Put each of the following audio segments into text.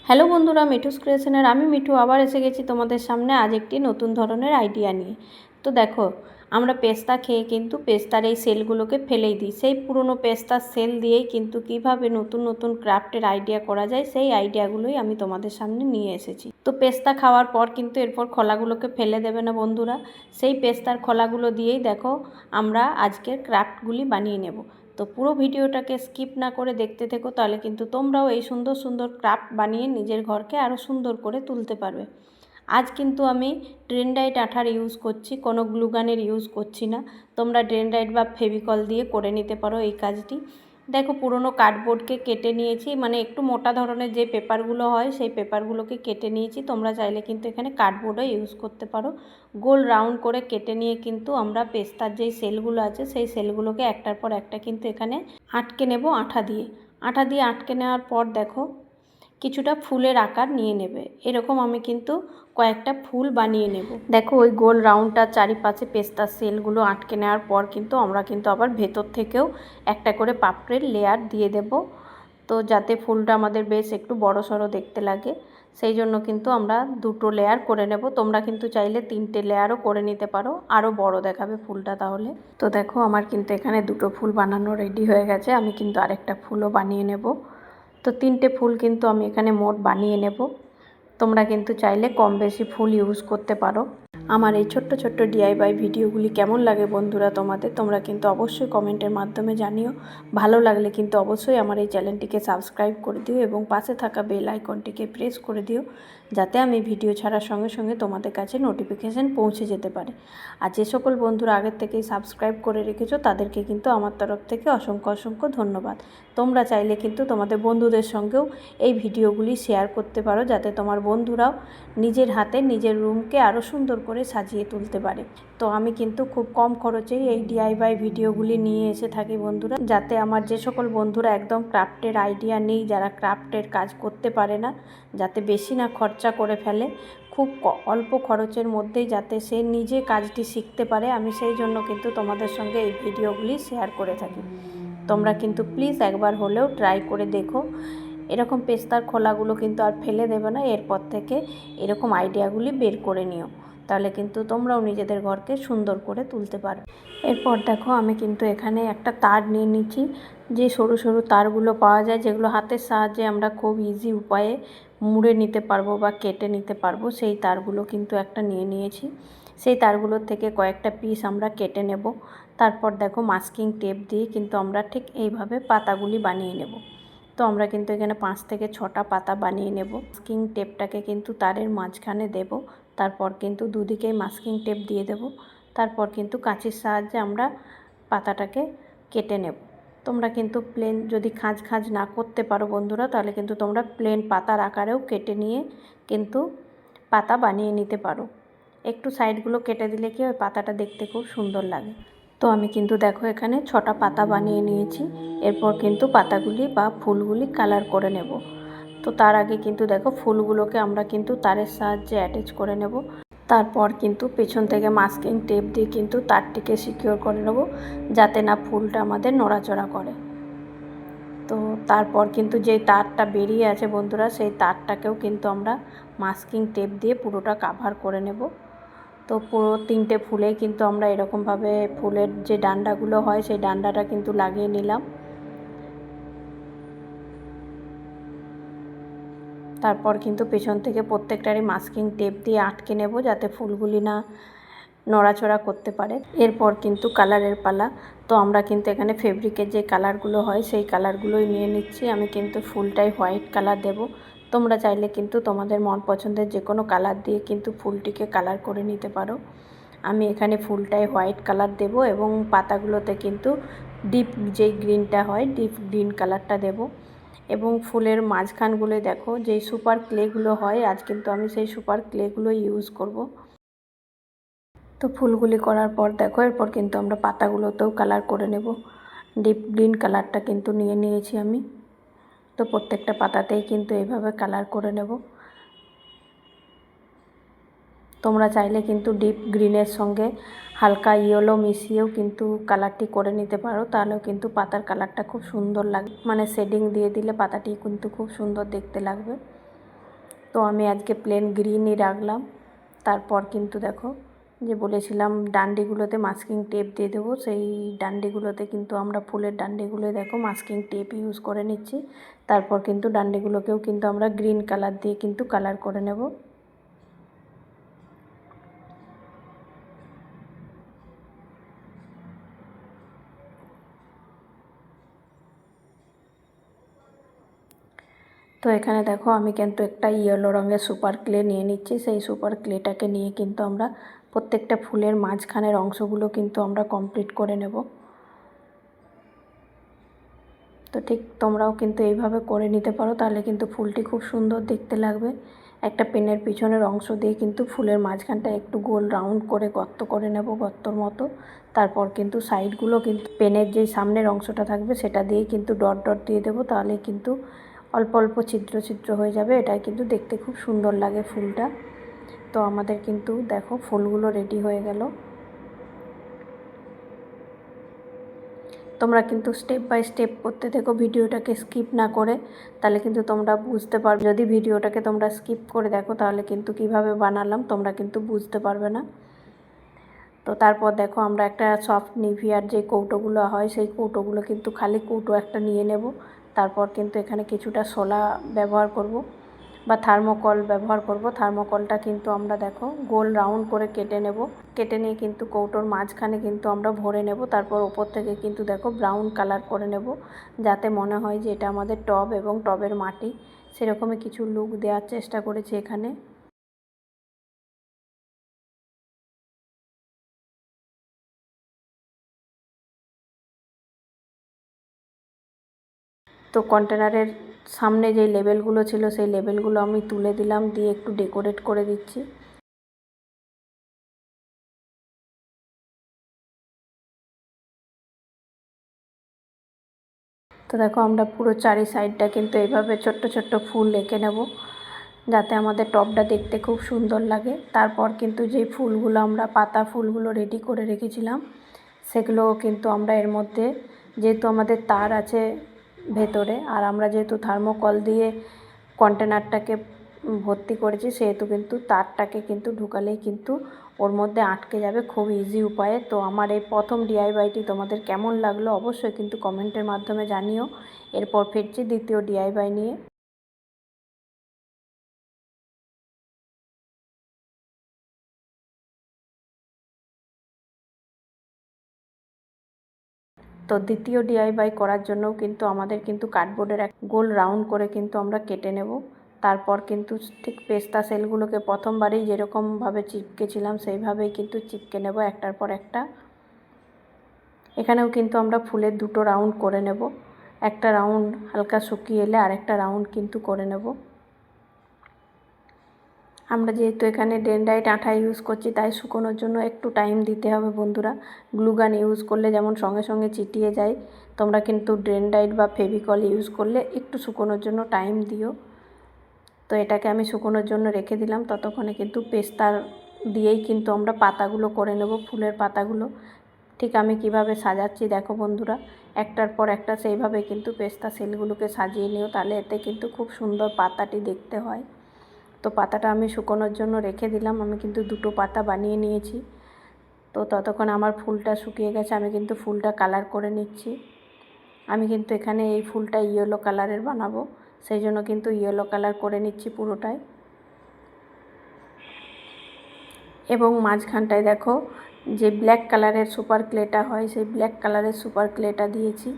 Hello বন্ধুরা, মিঠুস ক্রিয়েশনের আমি মিঠু আবার এসে গেছি তোমাদের সামনে আজ একটি নতুন ধরনের আইডিয়া নিয়ে। তো দেখো, আমরা পেস্তা খেয়ে কিন্তু পেস্তার এই সেলগুলোকে ফেলেই দিই। সেই পুরনো পেস্তার সেল দিয়েই কিন্তু কিভাবে নতুন নতুন ক্রাফটের আইডিয়া করা যায় সেই আইডিয়াগুলোই আমি তোমাদের সামনে নিয়ে এসেছি। তো পেস্তা খাওয়ার পর কিন্তু এরপর খোলাগুলোকে ফেলে দেবে না বন্ধুরা, সেই পেস্তার খোলাগুলো দিয়েই দেখো আমরা আজকের ক্রাফটগুলি বানিয়ে নেব। তো পুরো ভিডিওটাকে স্কিপ না করে দেখতে থেকো, তাহলে কিন্তু তোমরাও এই সুন্দর সুন্দর ক্রাফট বানিয়ে নিজের ঘরকে আরও সুন্দর করে তুলতে পারবে। আজ কিন্তু আমি ডেনড্রাইট আঠার ইউজ করছি, কোনো গ্লুগানের ইউজ করছি না। তোমরা ডেনড্রাইট বা ফেভিকল দিয়ে করে নিতে পারো এই কাজটি। দেখো, পুরনো কার্ডবোর্ডকে কেটে নিয়েছি, মানে একটু মোটা ধরনের যে পেপারগুলো হয় সেই পেপারগুলোকে কেটে নিয়েছি। তোমরা চাইলে কিন্তু এখানে কার্ডবোর্ডও ইউজ করতে পারো। গোল রাউন্ড করে কেটে নিয়ে কিন্তু আমরা পেস্তার যেই সেলগুলো আছে সেই সেলগুলোকে একটার পর একটা কিন্তু এখানে আটকে নেব আঠা দিয়ে। আঠা দিয়ে আটকে নেওয়ার পর দেখো কিছুটা ফুলের আকার নিয়ে নেবে। এরকম আমি কিন্তু কয়েকটা ফুল বানিয়ে নেব। দেখো, ওই গোল রাউন্ডটার চারিপাশে পেস্তার সেলগুলো আটকে নেওয়ার পর কিন্তু আমরা কিন্তু আবার ভেতর থেকেও একটা করে পাপড়ের লেয়ার দিয়ে দেব, তো যাতে ফুলটা আমাদের বেশ একটু বড় সড়ো দেখতে লাগে। সেই জন্য কিন্তু আমরা দুটো লেয়ার করে নেব। তোমরা কিন্তু চাইলে তিনটে লেয়ারও করে নিতে পারো, আরও বড় দেখাবে ফুলটা তাহলে। তো দেখো, আমার কিন্তু এখানে দুটো ফুল বানানো রেডি হয়ে গেছে। আমি কিন্তু আরেকটা ফুলও বানিয়ে নেব। তো তিনটে ফুল কিন্তু আমি এখানে মোট বানিয়ে নেব। তোমরা কিন্তু চাইলে কম বেশি ফুল ইউজ করতে পারো। আমার এই ছোট্ট ছোট্ট ডিআইওয়াই ভিডিওগুলি কেমন লাগে বন্ধুরা তোমাদের, তোমরা কিন্তু অবশ্যই কমেন্টের মাধ্যমে জানিও। ভালো লাগলে কিন্তু অবশ্যই আমার এই চ্যানেলটিকে সাবস্ক্রাইব করে দিও এবং পাশে থাকা বেল আইকনটিকে প্রেস করে দিও, যাতে আমি ভিডিও ছাড়ার সঙ্গে সঙ্গে তোমাদের কাছে নোটিফিকেশান পৌঁছে যেতে পারে। আর যে সকল বন্ধুরা আগের থেকেই সাবস্ক্রাইব করে রেখেছো তাদেরকে কিন্তু আমার তরফ থেকে অসংখ্য অসংখ্য ধন্যবাদ। তোমরা চাইলে কিন্তু তোমাদের বন্ধুদের সঙ্গেও এই ভিডিওগুলি শেয়ার করতে পারো, যাতে তোমার বন্ধুরাও নিজের হাতে নিজের রুমকে আরও সুন্দর করে সাজিয়ে তুলতে পারে। তো আমি কিন্তু খুব কম খরচেই এই ডিআইওয়াই ভিডিওগুলি নিয়ে এসে থাকি বন্ধুরা, যাতে আমার যে সকল বন্ধুরা একদম ক্রাফটের আইডিয়া নেই, যারা ক্রাফটের কাজ করতে পারে না, যাতে বেশি না খরচা করে ফেলে, খুব অল্প খরচের মধ্যেই যাতে সে নিজে কাজটি শিখতে পারে, আমি সেই জন্য কিন্তু তোমাদের সঙ্গে এই ভিডিওগুলি শেয়ার করে থাকি। তোমরা কিন্তু প্লিজ একবার হলেও ট্রাই করে দেখো। এরকম পেস্তার খোলাগুলো কিন্তু আর ফেলে দেবে না, এরপর থেকে এরকম আইডিয়াগুলি বের করে নিও, তাহলে কিন্তু তোমরাও নিজেদের ঘরকে সুন্দর করে তুলতে পারো। এরপর দেখো, আমি কিন্তু এখানে একটা তার নিয়ে নিচ্ছি। যে সরু সরু তারগুলো পাওয়া যায়, যেগুলো হাতের সাহায্যে আমরা খুব ইজি উপায়ে মুড়ে নিতে পারবো বা কেটে নিতে পারবো, সেই তারগুলো কিন্তু একটা নিয়ে নিয়েছি। সেই তারগুলোর থেকে কয়েকটা পিস আমরা কেটে নেব। তারপর দেখো, মাস্কিং টেপ দিয়ে কিন্তু আমরা ঠিক এইভাবে পাতাগুলি বানিয়ে নেব। তো আমরা কিন্তু এখানে 5 থেকে 6টা পাতা বানিয়ে নেব। মাস্কিং টেপটাকে কিন্তু তারের মাঝখানে দেব, তারপর কিন্তু দুদিকেই মাস্কিং টেপ দিয়ে দেব। তারপর কিন্তু কাঁচির সাহায্যে আমরা পাতাটাকে কেটে নেব। তোমরা কিন্তু প্লেন, যদি খাঁজ খাঁজ না করতে পারো বন্ধুরা, তাহলে কিন্তু তোমরা প্লেন পাতার আকারেও কেটে নিয়ে কিন্তু পাতা বানিয়ে নিতে পারো। একটু সাইডগুলো কেটে দিলে কি হয়, পাতাটা দেখতে খুব সুন্দর লাগে। তো আমি কিন্তু দেখো এখানে 6টা পাতা বানিয়ে নিয়েছি। এরপর কিন্তু পাতাগুলি বা ফুলগুলি কালার করে নেব। তো তার আগে কিন্তু দেখো, ফুলগুলোকে আমরা কিন্তু তারের সাহায্যে অ্যাটাচ করে নেব। তারপর কিন্তু পেছন থেকে মাস্কিং টেপ দিয়ে কিন্তু তারটিকে সিকিওর করে নেব, যাতে না ফুলটা আমাদের নড়াচড়া করে। তো তারপর কিন্তু যেই তারটা বেরিয়ে আছে বন্ধুরা, সেই তারটাকেও কিন্তু আমরা মাস্কিং টেপ দিয়ে পুরোটা কাভার করে নেব। তো পুরো 3টে ফুলেই কিন্তু আমরা এরকমভাবে ফুলের যে ডান্ডাগুলো হয় সেই ডান্ডাটা কিন্তু লাগিয়ে নিলাম। তারপর কিন্তু পেছন থেকে প্রত্যেকটারই মাস্কিং টেপ দিয়ে আটকে নেব, যাতে ফুলগুলি না নড়াচড়া করতে পারে। এরপর কিন্তু কালারের পালা। তো আমরা কিন্তু এখানে ফেব্রিকের যে কালারগুলো হয় সেই কালারগুলোই নিয়ে নিচ্ছি। আমি কিন্তু ফুলটাই হোয়াইট কালার দেব। তোমরা চাইলে কিন্তু তোমাদের মন পছন্দের যে কোনো কালার দিয়ে কিন্তু ফুলটিকে কালার করে নিতে পারো। আমি এখানে ফুলটাই হোয়াইট কালার দেব এবং পাতাগুলোতে কিন্তু ডিপ যেই গ্রিনটা হয়, ডিপ গ্রিন কালারটা দেব। এবং ফুলের মাঝখানগুলোয় দেখো যেই সুপার ক্লেগুলো হয়, আজ কিন্তু আমি সেই সুপার ক্লেগুলো ইউজ করব। তো ফুলগুলি করার পর দেখো, এরপর কিন্তু আমরা পাতাগুলোতেও কালার করে নেব। ডিপ গ্রিন কালারটা কিন্তু নিয়ে নিয়েছি আমি। তো প্রত্যেকটা পাতাতেই কিন্তু এইভাবে কালার করে নেব। তোমরা চাইলে কিন্তু ডিপ গ্রিনের সঙ্গে হালকা ইয়েলো মিশিয়েও কিন্তু কালারটি করে নিতে পারো, তাহলেও কিন্তু পাতার কালারটা খুব সুন্দর লাগবে, মানে শেডিং দিয়ে দিলে পাতাটি কিন্তু খুব সুন্দর দেখতে লাগবে। তো আমি আজকে প্লেন গ্রিনই রাখলাম। তারপর কিন্তু দেখো যে বলেছিলাম ডান্ডিগুলোতে মাস্কিং টেপ দিয়ে দেবো, সেই ডান্ডিগুলোতে কিন্তু আমরা ফুলের ডান্ডিগুলোয় দেখো মাস্কিং টেপ ইউজ করে নিচ্ছি। তারপর কিন্তু ডান্ডিগুলোকেও কিন্তু আমরা গ্রিন কালার দিয়ে কিন্তু কালার করে নেব। তো এখানে দেখো আমি কিন্তু একটা ইয়েলো রঙের সুপার ক্লে নিয়ে নিচ্ছি। সেই সুপার ক্লেটাকে নিয়ে কিন্তু আমরা প্রত্যেকটা ফুলের মাঝখানের অংশগুলো কিন্তু আমরা কমপ্লিট করে নেব। তো ঠিক তোমরাও কিন্তু এইভাবে করে নিতে পারো, তাহলে কিন্তু ফুলটি খুব সুন্দর দেখতে লাগবে। একটা পেনের পিছনের অংশ দিয়ে কিন্তু ফুলের মাঝখানটা একটু গোল রাউন্ড করে গর্ত করে নেব, গর্তর মতো। তারপর কিন্তু সাইডগুলো কিন্তু পেনের যেই সামনের অংশটা থাকবে সেটা দিয়েই কিন্তু ডট ডট দিয়ে দেবো, তাহলে কিন্তু অল্প অল্প ছিদ্র ছিদ্র হয়ে যাবে। এটাই কিন্তু দেখতে খুব সুন্দর লাগে ফুলটা। তো আমাদের কিন্তু দেখো ফুলগুলো রেডি হয়ে গেল। তোমরা কিন্তু স্টেপ বাই স্টেপ করতে থেকো, ভিডিওটাকে স্কিপ না করে, তাহলে কিন্তু তোমরা বুঝতে পারবে। যদি ভিডিওটাকে তোমরা স্কিপ করে দেখো তাহলে কিন্তু কিভাবে বানালাম তোমরা কিন্তু বুঝতে পারবে না। তো তারপর দেখো আমরা একটা সফট নিভিয়ার যে কৌটোগুলো হয় সেই কৌটোগুলো কিন্তু খালি কৌটো একটা নিয়ে নেব। তারপর কিন্তু এখানে কিছুটা সোলা ব্যবহার করব বা থার্মোকল ব্যবহার করব। থার্মোকলটা কিন্তু আমরা দেখো গোল রাউন্ড করে কেটে নেব। কেটে নিয়ে কিন্তু কৌটোর মাঝখানে কিন্তু আমরা ভরে নেব। তারপর ওপর থেকে কিন্তু দেখো ব্রাউন কালার করে নেব, যাতে মনে হয় যে এটা আমাদের টব এবং টবের মাটি। সেরকমই কিছু লুক দেওয়ার চেষ্টা করেছি এখানে। তো কন্টেনারের সামনে যেই লেবেলগুলো ছিল সেই লেবেলগুলো আমি তুলে দিলাম, দিয়ে একটু ডেকোরেট করে দিচ্ছি। তো দেখো আমরা পুরো চারি সাইডটা কিন্তু এইভাবে ছোট্ট ছোট্ট ফুল এঁকে নেব, যাতে আমাদের টবটা দেখতে খুব সুন্দর লাগে। তারপর কিন্তু যে ফুলগুলো আমরা পাতা ফুলগুলো রেডি করে রেখেছিলাম সেগুলো কিন্তু আমরা এর মধ্যে, যেহেতু আমাদের তার আছে ভেতরে আর আমরা যেহেতু থার্মোকল দিয়ে কন্টেনারটাকে ভর্তি করেছি, সেহেতু কিন্তু তারটাকে কিন্তু ঢুকালেই কিন্তু ওর মধ্যে আটকে যাবে খুব ইজি উপায়ে। তো আমার এই প্রথম ডিআইওয়াইটি তোমাদের কেমন লাগলো অবশ্যই কিন্তু কমেন্টের মাধ্যমে জানিও। এরপর ফিরছি দ্বিতীয় ডিআইওয়াই নিয়ে। তো দ্বিতীয় ডিআইওয়াই করার জন্যও কিন্তু আমাদের কিন্তু কার্ডবোর্ডের এক গোল রাউন্ড করে কিন্তু আমরা কেটে নেব। তারপর কিন্তু ঠিক পেস্তা সেলগুলোকে প্রথমবারেই যেরকমভাবে চিপকেছিলাম সেইভাবেই কিন্তু চিপকে নেব একটার পর একটা। এখানেও কিন্তু আমরা ফুলের দুটো রাউন্ড করে নেব, একটা রাউন্ড হালকা শুকিয়ে এলে আরেকটা রাউন্ড কিন্তু করে নেব। আমরা যেহেতু এখানে ডেনড্রাইট আঠা ইউজ করছি তাই শুকোনোর জন্য একটু টাইম দিতে হবে বন্ধুরা। গ্লুগান ইউজ করলে যেমন সঙ্গে সঙ্গে চিটিয়ে যায়, তোমরা কিন্তু ডেনড্রাইট বা ফেভিকল ইউজ করলে একটু শুকোনোর জন্য টাইম দিও। তো এটাকে আমি শুকোনোর জন্য রেখে দিলাম, ততক্ষণে কিন্তু পেস্তার দিয়েই কিন্তু আমরা পাতাগুলো করে নেব, ফুলের পাতাগুলো। ঠিক আমি কিভাবে সাজাচ্ছি দেখো বন্ধুরা, একটার পর একটা সেইভাবে কিন্তু পেস্তা সেলগুলোকে সাজিয়ে নিও, তাহলে এতে কিন্তু খুব সুন্দর পাতাটি দেখতে হয়। তো পাতাটা আমি শুকোনোর জন্য রেখে দিলাম, আমি কিন্তু দুটো পাতা বানিয়ে নিয়েছি। তো ততক্ষণ আমার ফুলটা শুকিয়ে গেছে, আমি কিন্তু ফুলটা কালার করে নিচ্ছি। আমি কিন্তু এখানে এই ফুলটা ইয়েলো কালারের বানাবো, সেই জন্য কিন্তু ইয়েলো কালার করে নিচ্ছি পুরোটাই। এবং মাঝখানটায় দেখো যে ব্ল্যাক কালারের সুপার ক্লেটা হয় সেই ব্ল্যাক কালারের সুপার ক্লেটা দিয়েছি,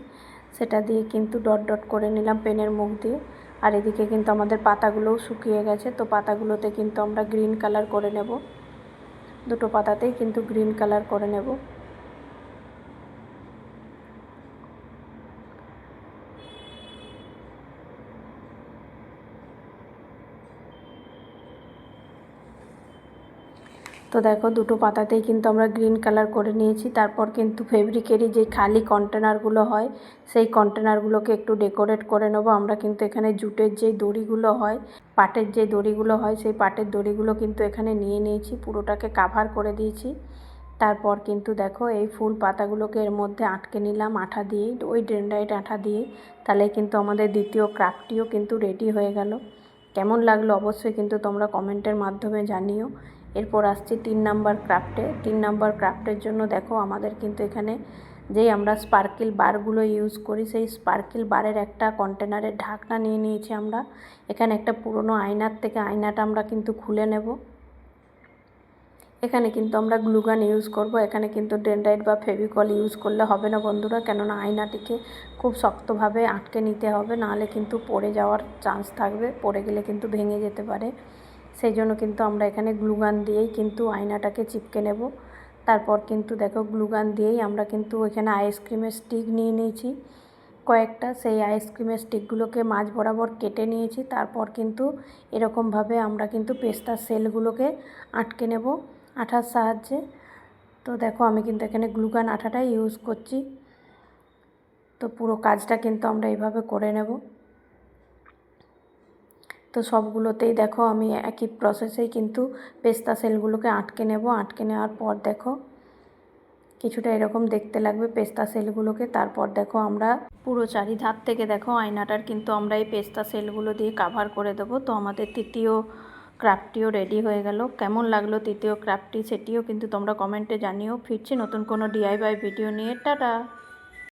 সেটা দিয়ে কিন্তু ডট ডট করে নিলাম পেনের মুখ দিয়ে। আর এদিকে কিন্তু আমাদের পাতাগুলোও শুকিয়ে গেছে, তো পাতাগুলোতে কিন্তু আমরা গ্রিন কালার করে নেব, দুটো পাতাতেই কিন্তু গ্রিন কালার করে নেব। তো দেখো দুটো পাতাতেই কিন্তু আমরা গ্রিন কালার করে নিয়েছি। তারপর কিন্তু ফেব্রিকেরই যে খালি কন্টেনারগুলো হয় সেই কন্টেনারগুলোকে একটু ডেকোরেট করে নেব। আমরা কিন্তু এখানে জুটের যেই দড়িগুলো হয়, পাটের যে দড়িগুলো হয় সেই পাটের দড়িগুলো কিন্তু এখানে নিয়ে নিয়েছি, পুরোটাকে কাভার করে দিয়েছি। তারপর কিন্তু দেখো এই ফুল পাতাগুলোকে এর মধ্যে আটকে নিলাম আঠা দিয়েই, ওই ডেনড্রাইট আঠা দিয়ে। তাহলে কিন্তু আমাদের দ্বিতীয় ক্রাফটটিও কিন্তু রেডি হয়ে গেল। কেমন লাগলো অবশ্যই কিন্তু তোমরা কমেন্টের মাধ্যমে জানিও। এরপর আসছি 3 নাম্বার ক্রাফটে। 3 নাম্বার ক্রাফটের জন্য দেখো আমাদের কিন্তু এখানে যেই আমরা স্পার্কেল বারগুলো ইউজ করি, সেই স্পার্কেল বারের একটা কন্টেনারের ঢাকনা নিয়ে নিয়েছি আমরা। এখানে একটা পুরনো আয়নার থেকে আয়নাটা আমরা কিন্তু খুলে নেব। এখানে কিন্তু আমরা গ্লুগান ইউজ করব। এখানে কিন্তু ডেনড্রাইট বা ফেভিকল ইউজ করলে হবে না বন্ধুরা, কেননা আয়নাটিকে খুব শক্তভাবে আটকে নিতে হবে, নাহলে কিন্তু পড়ে যাওয়ার চান্স থাকবে, পড়ে গেলে কিন্তু ভেঙে যেতে পারে। সেই জন্য কিন্তু আমরা এখানে গ্লুগান দিয়েই কিন্তু আয়নাটাকে চিপকে নেব। তারপর কিন্তু দেখো গ্লুগান দিয়েই আমরা কিন্তু এখানে আইসক্রিমের স্টিক নিয়ে নিয়েছি কয়েকটা। সেই আইসক্রিমের স্টিকগুলোকে মাঝ বরাবর কেটে নিয়েছি। তারপর কিন্তু এরকমভাবে আমরা কিন্তু পেস্তার সেলগুলোকে আটকে নেব আঠার সাহায্যে। তো দেখো আমি কিন্তু এখানে গ্লুগান আঠাটাই ইউজ করছি। তো পুরো কাজটা কিন্তু আমরা এইভাবে করে নেব। তো সবগুলোতেই দেখো আমি একই প্রসেসেই কিন্তু পেস্তা সেলগুলোকে আটকে নেব। আটকে নেওয়ার পর দেখো কিছুটা এরকম দেখতে লাগবে পেস্তা সেলগুলোকে। তারপর দেখো আমরা পুরো চারিধার থেকে দেখো আয়নাটার কিন্তু আমরা এই পেস্তা সেলগুলো দিয়ে কাভার করে দেবো। তো আমাদের তৃতীয় ক্রাফটটিও রেডি হয়ে গেল। কেমন লাগলো তৃতীয় ক্রাফটটি সেটিও কিন্তু তোমরা কমেন্টে জানিও। ফিরছি নতুন কোনো DIY ভিডিও নিয়ে। টাটা।